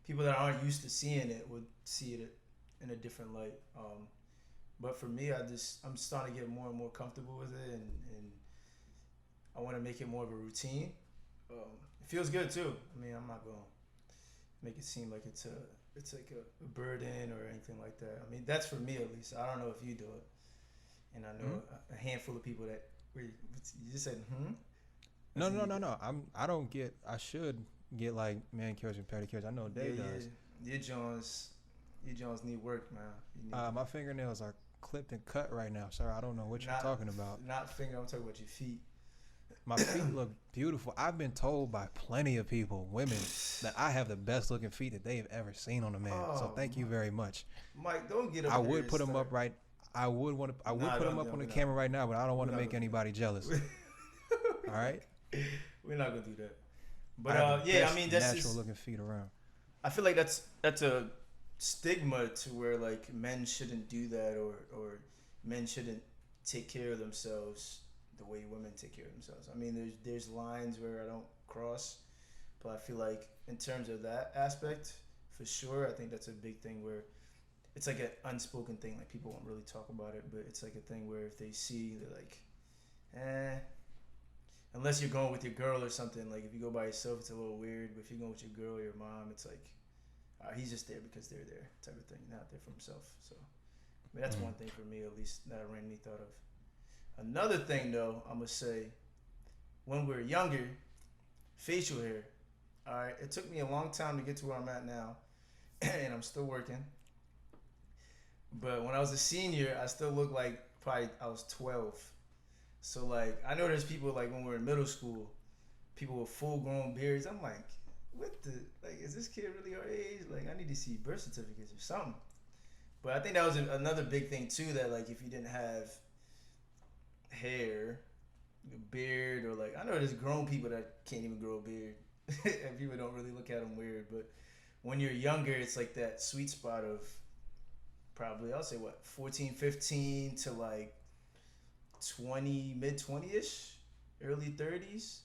People that aren't used to seeing it would see it in a different light. But for me, I'm starting to get more and more comfortable with it, and I want to make it more of a routine. It feels good too. I mean, I'm not gonna make it seem like it's like a burden or anything like that. I mean, that's for me at least. I don't know if you do it, and I know a handful of people that. Wait, you just said No, no, no, no. I don't get. I should get like manicures and pedicures. I know Dave does. Your Jones need work, man. My fingernails are clipped and cut right now, sir. I don't know what you're talking about. Not finger. I'm talking about your feet. My feet look beautiful. I've been told by plenty of people, women, that I have the best looking feet that they've ever seen on a man. So thank you very much. Mike, don't get up. I would put them up right. I would want to. I would put them up on the camera right now, but I don't want to make anybody jealous. All right. We're not gonna do that. But yeah, I mean that's natural looking feet around. I feel like that's a stigma to where like men shouldn't do that or men shouldn't take care of themselves the way women take care of themselves. I mean, there's lines where I don't cross, but I feel like in terms of that aspect, for sure, I think that's a big thing where it's like an unspoken thing. Like people won't really talk about it, but it's like a thing where if they see, they're like, unless you're going with your girl or something. Like if you go by yourself, it's a little weird. But if you're going with your girl or your mom, it's like he's just there because they're there, type of thing. Not there for himself. So I mean, that's one thing for me, at least, that I randomly thought of. Another thing, though, I'm gonna say, when we were younger, facial hair. All right, it took me a long time to get to where I'm at now, and I'm still working. But when I was a senior, I still looked like probably I was 12. So like, I know there's people like when we were in middle school, people with full-grown beards. I'm like, what the like? Is this kid really our age? Like, I need to see birth certificates or something. But I think that was another big thing too. That like, if you didn't have hair, a beard, or like, I know there's grown people that can't even grow a beard, and people don't really look at them weird. But when you're younger, it's like that sweet spot of probably, I'll say what, 14, 15 to like mid 20ish, early 30s.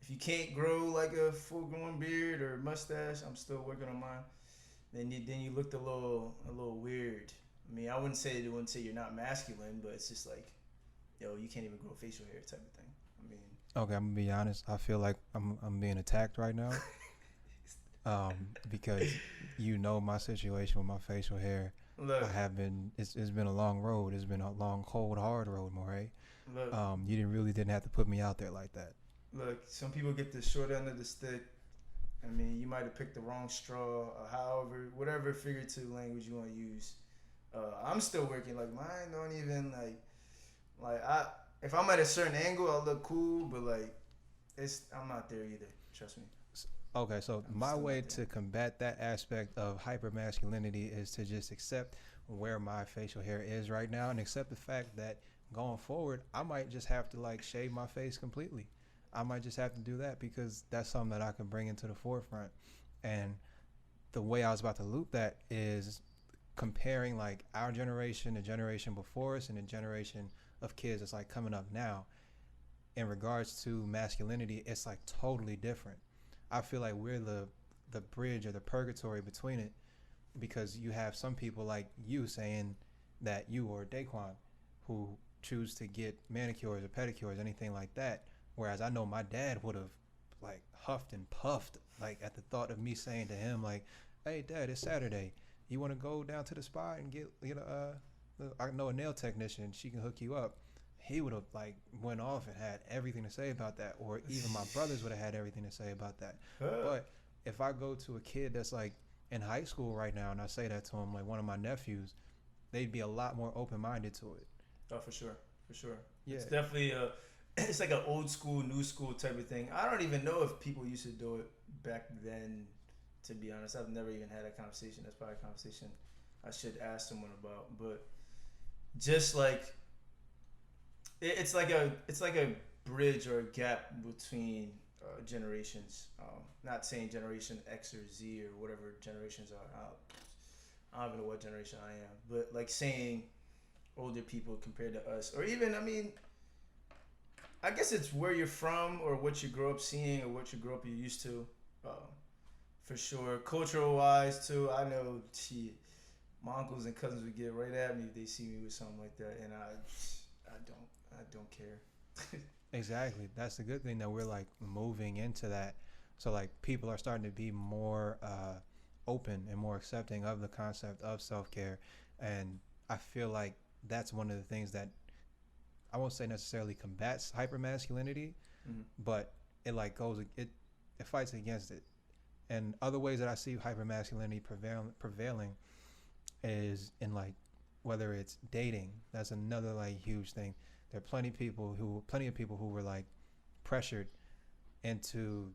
If you can't grow like a full grown beard or mustache, I'm still working on mine. Then you looked a little weird. I mean, I wouldn't say you're not masculine, but it's just like, yo, you can't even grow facial hair type of thing. I mean, Okay, I'm gonna be honest. I feel like I'm being attacked right now. Because you know my situation with my facial hair. look, I have been. It's been a long road. It's been a long, cold, hard road, Moray. look, You didn't have to put me out there like that. look. Some people get the short end of the stick. I mean, you might have picked the wrong straw, or however, whatever figurative language you want to use. I'm still working. Like mine don't even like I. If I'm at a certain angle, I'll look cool, but like, I'm not there either. Trust me. Okay, so I'm my still way not there. to combat that aspect of hypermasculinity is to just accept where my facial hair is right now and accept the fact that going forward, I might just have to like shave my face completely. I might just have to do that because that's something that I can bring into the forefront. And the way I was about to loop that is comparing like our generation, the generation before us, and the generation of kids that's like coming up now. In regards to masculinity, it's like totally different. I feel like we're the bridge or the purgatory between it because you have some people like you saying that you or Daquan who choose to get manicures or pedicures, anything like that. Whereas I know my dad would have like huffed and puffed like at the thought of me saying to him like, "Hey, Dad, it's Saturday. You want to go down to the spot and I know a nail technician. She can hook you up." He would have like went off and had everything to say about that, or even my brothers would have had everything to say about that. But if I go to a kid that's like in high school right now and I say that to him, like one of my nephews, they'd be a lot more open minded to it. Oh, for sure, for sure. Yeah. It's definitely it's like an old school, new school type of thing. I don't even know if people used to do it back then. To be honest, I've never even had a conversation. That's probably a conversation I should ask someone about. But just like it's like a bridge or a gap between generations. Not saying Generation X or Z or whatever generations are. I don't even know what generation I am, but like saying older people compared to us, or even I guess it's where you're from or what you grow up seeing or what you grow up you're used to. For sure, cultural wise too. I know, my uncles and cousins would get right at me if they see me with something like that, and I don't care. Exactly. That's the good thing that we're like moving into that. So like people are starting to be more open and more accepting of the concept of self care, and I feel like that's one of the things that I won't say necessarily combats hypermasculinity, Mm-hmm. but it like it fights against it. And other ways that I see hypermasculinity prevailing is in like whether it's dating. That's another like huge thing. There are plenty of people who were like pressured into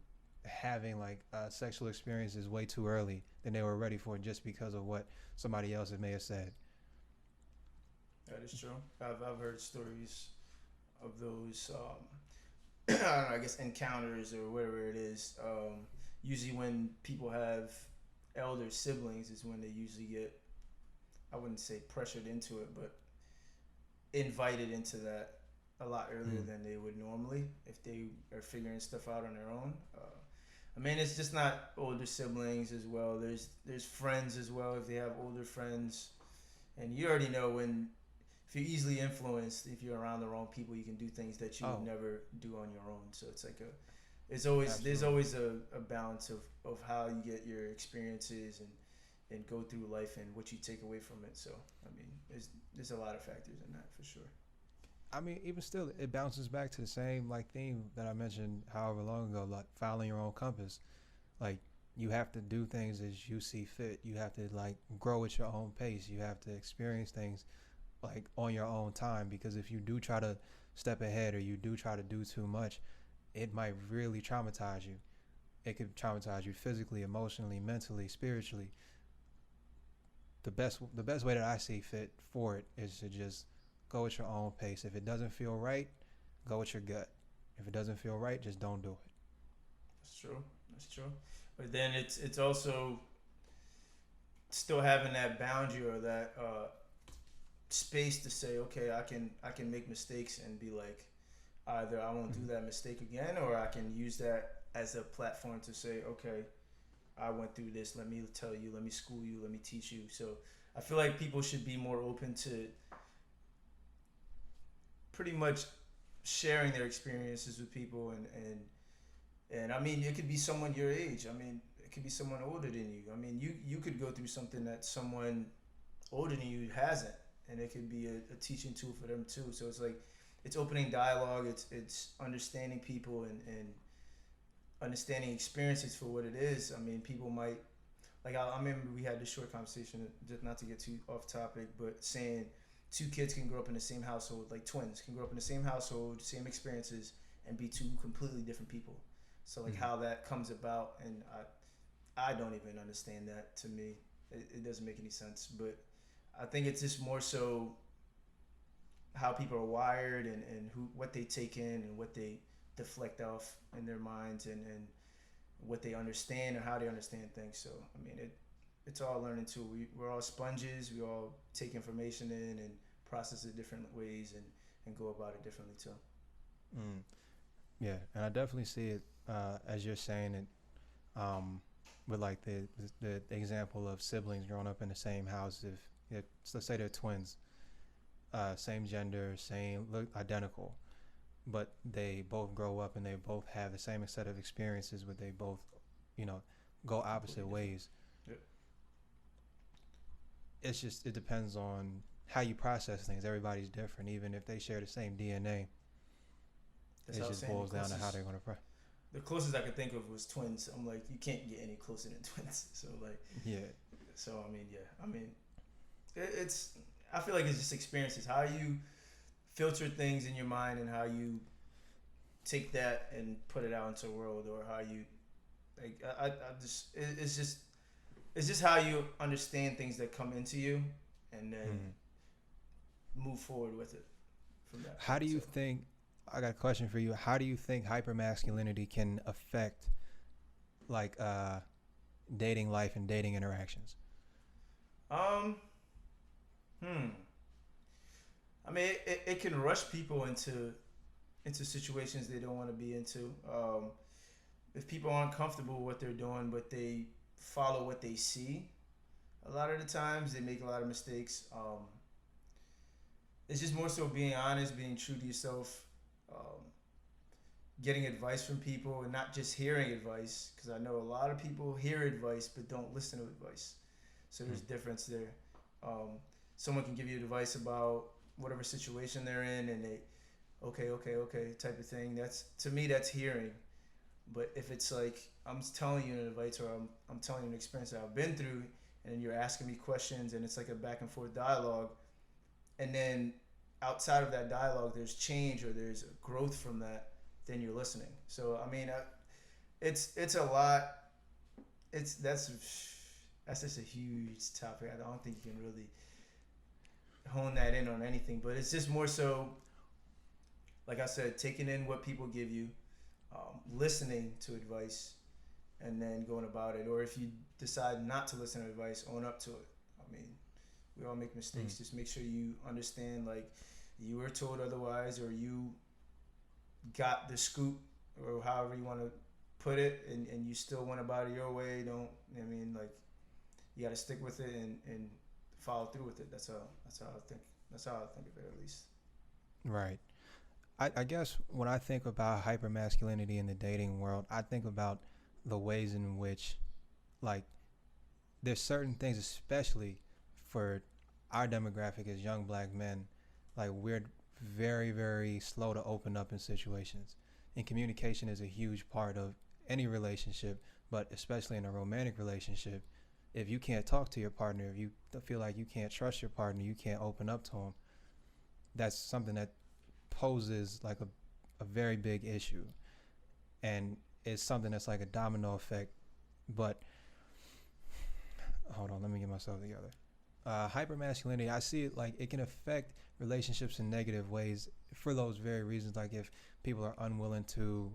having like sexual experiences way too early than they were ready for just because of what somebody else may have said. That is true. I've heard stories of those. I don't know. I guess encounters or whatever it is. Usually, when people have elder siblings, is when they usually get. I wouldn't say pressured into it, but invited into that a lot earlier than they would normally if they are figuring stuff out on their own. I mean, it's just not older siblings as well. There's friends as well if they have older friends, and you already know when if you're easily influenced, if you're around the wrong people, you can do things that you would never do on your own. So it's like there's always a balance of how you get your experiences and go through life and what you take away from it. So I mean, there's a lot of factors in that for sure. I mean, even still, it bounces back to the same like theme that I mentioned however long ago, like following your own compass. Like you have to do things as you see fit. You have to like grow at your own pace. You have to experience things like on your own time because if you do try to step ahead or you do try to do too much, it might really traumatize you. It could traumatize you physically, emotionally, mentally, spiritually. The best way that I see fit for it is to just go at your own pace. If it doesn't feel right, go with your gut. If it doesn't feel right, just don't do it. That's true. That's true. But then it's also still having that boundary or that space to say, okay, I can make mistakes and be like, either I won't do that mistake again, or I can use that as a platform to say, okay, I went through this. Let me tell you. Let me school you. Let me teach you. So I feel like people should be more open to pretty much sharing their experiences with people, and I mean, it could be someone your age. I mean, it could be someone older than you. I mean, you could go through something that someone older than you hasn't, and it could be a teaching tool for them too. So it's like, it's opening dialogue. It's understanding people, and understanding experiences for what it is. I mean, people might, like, I remember we had this short conversation, just not to get too off topic, but saying two kids can grow up in the same household, like twins can grow up in the same household, same experiences, and be two completely different people. So like, how that comes about, and I don't even understand that. To me, it doesn't make any sense. But I think it's just more so how people are wired, and what they take in, and what they deflect off in their minds, and what they understand, and how they understand things. So I mean, it's all learning too. We're all sponges. We all take information in and process it different ways, and go about it differently too. Mm. Yeah, and I definitely see it as you're saying it, with like the example of siblings growing up in the same house. If let's say they're twins, same gender, same look identical, but they both grow up and they both have the same set of experiences, but they both, you know, go opposite ways. Yeah. It's just, it depends on how you process things. Everybody's different, even if they share the same DNA. That's It how I was just saying, boils down to how they're gonna. the closest I could think of was twins. I'm like, you can't get any closer than twins. So like, Yeah. so I mean, yeah, I mean, it's. I feel like it's just experiences. How you filter things in your mind, and how you take that and put it out into the world, or how you, like, I just, it's just how you understand things that come into you, and then move forward with it from that How point. do you So, think? I got a question for you. How do you think hypermasculinity can affect, like, dating life and dating interactions? um, hmm. I mean, it can rush people into situations they don't want to be into. If people aren't comfortable with what they're doing, but they follow what they see, a lot of the times they make a lot of mistakes. It's just more so being honest, being true to yourself, um, getting advice from people, and not just hearing advice. Because I know a lot of people hear advice but don't listen to advice. So there's difference there. Um, Someone can give you advice about whatever situation they're in, and they, okay, type of thing. That's, to me, that's hearing. But if it's like, I'm telling you an advice, or I'm telling you an experience that I've been through, and you're asking me questions, and it's like a back and forth dialogue, and then outside of that dialogue there's change, or there's growth from that, then you're listening. So I mean, it's a lot. It's that's just a huge topic. I don't think you can really hone that in on anything, but it's just more so, like I said, taking in what people give you, listening to advice, and then going about it. Or if you decide not to listen to advice, own up to it. I mean, we all make mistakes. Just make sure you understand, like, you were told otherwise, or you got the scoop, or however you want to put it, and you still went about it your way. Don't, I mean, like, you got to stick with it, and follow through with it. That's how I think. That's how I think of it, at least. Right. I guess when I think about hypermasculinity in the dating world, I think about the ways in which, like, there's certain things, especially for our demographic as young black men, like, we're very, very slow to open up in situations. And communication is a huge part of any relationship, but especially in a romantic relationship. If you can't talk to your partner, if you feel like you can't trust your partner, you can't open up to him, that's something that poses like a very big issue. And it's something that's like a domino effect. But hold on, let me get myself together. Hypermasculinity, I see it like it can affect relationships in negative ways for those very reasons. Like if people are unwilling to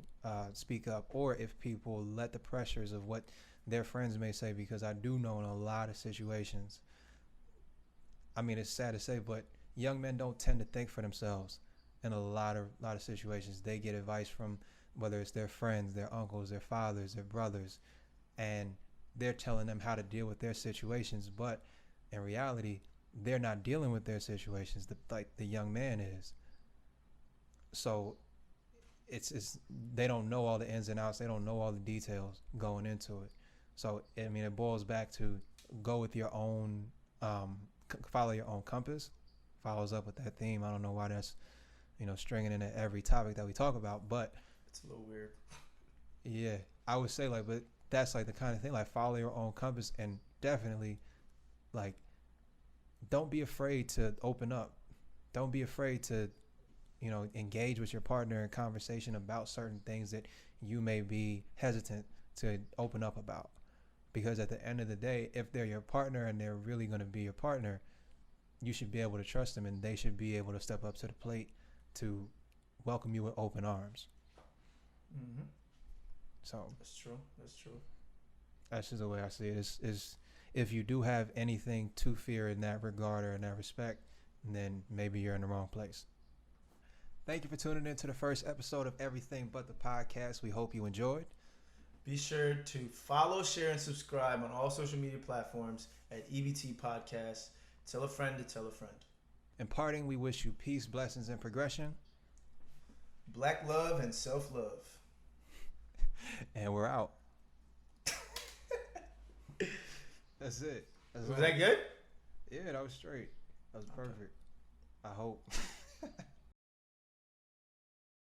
speak up, or if people let the pressures of what their friends may say, because I do know in a lot of situations, I mean, it's sad to say, but young men don't tend to think for themselves in a lot of situations. They get advice from whether it's their friends, their uncles, their fathers, their brothers, and they're telling them how to deal with their situations. But in reality, they're not dealing with their situations like the young man is. So it's they don't know all the ins and outs. They don't know all the details going into it. So I mean, it boils back to go with your own, follow your own compass. Follows up with that theme. I don't know why that's, stringing into every topic that we talk about, but It's a little weird. yeah, I would say like, but that's like the kind of thing, like follow your own compass, and definitely like don't be afraid to open up. Don't be afraid to, engage with your partner in conversation about certain things that you may be hesitant to open up about. Because at the end of the day, if they're your partner and they're really going to be your partner, you should be able to trust them, and they should be able to step up to the plate to welcome you with open arms. Mm-hmm. So That's true. That's true. that's just the way I see it. Is if you do have anything to fear in that regard or in that respect, then maybe you're in the wrong place. Thank you for tuning in to the first episode of Everything But the Podcast. We hope you enjoyed. Be sure to follow, share, and subscribe on all social media platforms at EBT Podcast. Tell a friend to tell a friend. In parting, we wish you peace, blessings, and progression. Black love and self-love. And we're out. That's it. Was that good? Yeah, that was straight. That was perfect. I hope.